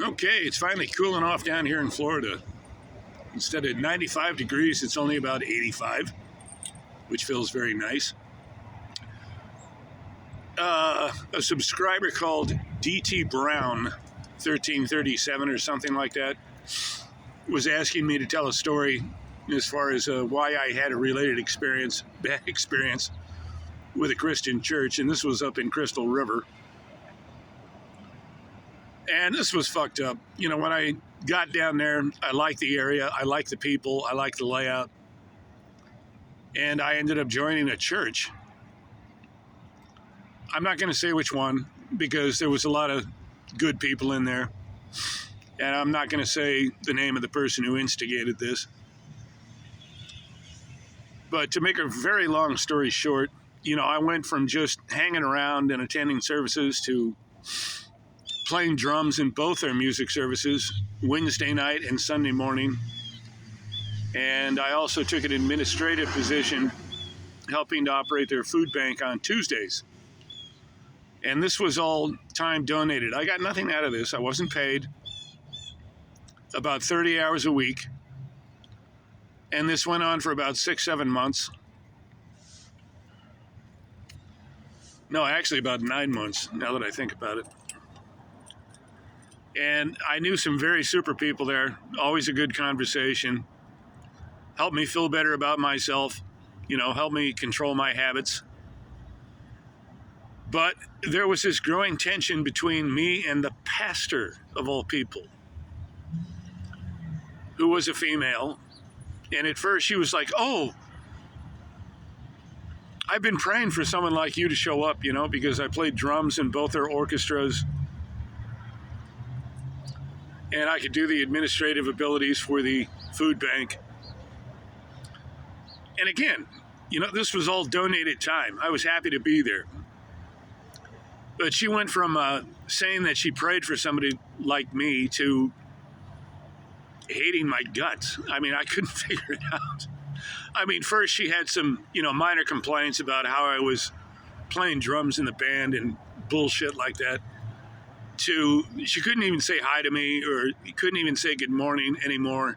Okay, it's finally cooling off down here in Florida. Instead of 95 degrees, it's only about 85, which feels very nice. A subscriber called DT Brown 1337 or something like that was asking me to tell a story as far as why I had a related bad experience with a Christian church, and this was up in Crystal River. And this was fucked up. You know, when I got down there, I liked the area, I liked the people, I liked the layout, and I ended up joining a church. I'm not going to say which one because there was a lot of good people in there, and I'm not going to say the name of the person who instigated this. But to make a very long story short, you know, I went from just hanging around and attending services to playing drums in both their music services, Wednesday night and Sunday morning. And I also took an administrative position helping to operate their food bank on Tuesdays. And this was all time donated. I got nothing out of this. I wasn't paid. About 30 hours a week. And this went on for about 6-7 months. No, actually about 9 months, now that I think about it. And I knew some very super people there. Always a good conversation. Helped me feel better about myself. You know, helped me control my habits. But there was this growing tension between me and the pastor of all people, who was a female. And at first she was like, oh, I've been praying for someone like you to show up, you know, because I played drums in both their orchestras. And I could do the administrative abilities for the food bank. And again, you know, this was all donated time. I was happy to be there. But she went from saying that she prayed for somebody like me to hating my guts. I mean, I couldn't figure it out. I mean, first she had some, you know, minor complaints about how I was playing drums in the band and bullshit like that. She couldn't even say hi to me, or couldn't even say good morning anymore,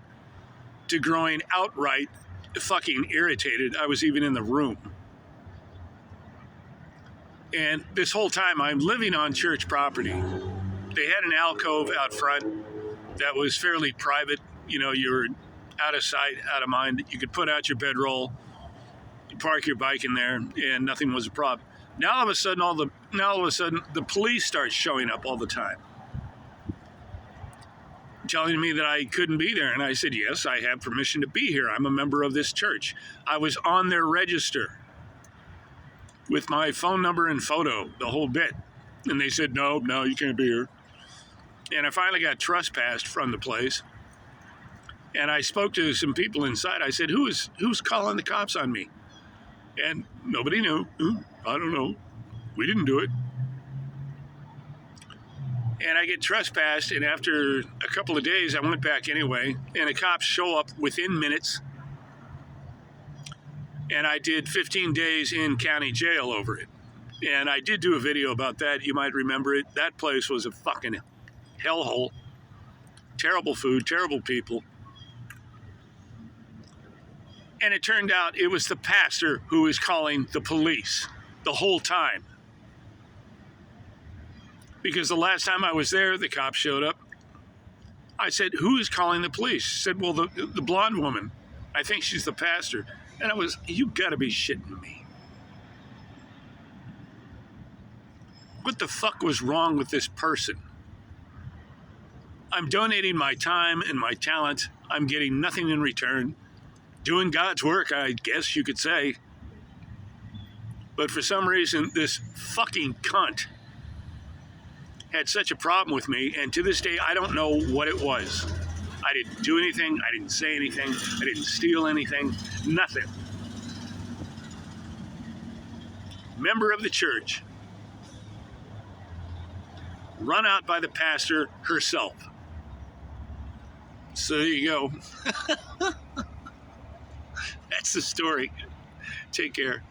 to growing outright fucking irritated I was even in the room. And this whole time I'm living on church property. They had an alcove out front that was fairly private. You know, you're out of sight, out of mind. You could put out your bedroll, you park your bike in there, and nothing was a problem. Now all of a sudden the police start showing up all the time, telling me that I couldn't be there. And I said, yes, I have permission to be here. I'm a member of this church. I was on their register with my phone number and photo, the whole bit. And they said, no, you can't be here. And I finally got trespassed from the place. And I spoke to some people inside. I said, who's calling the cops on me? And nobody knew. I don't know. We didn't do it. And I get trespassed, and after a couple of days, I went back anyway, and the cops show up within minutes. And I did 15 days in county jail over it. And I did do a video about that. You might remember it. That place was a fucking hellhole. Terrible food, terrible people. And it turned out it was the pastor who was calling the police the whole time. Because the last time I was there, the cops showed up. I said, who is calling the police? She said, well, the blonde woman. I think she's the pastor. And I was, you gotta be shitting me. What the fuck was wrong with this person? I'm donating my time and my talent. I'm getting nothing in return. Doing God's work, I guess you could say. But for some reason, this fucking cunt had such a problem with me, and to this day, I don't know what it was. I didn't do anything. I didn't say anything. I didn't steal anything. Nothing. Member of the church. Run out by the pastor herself. So there you go. That's the story. Take care.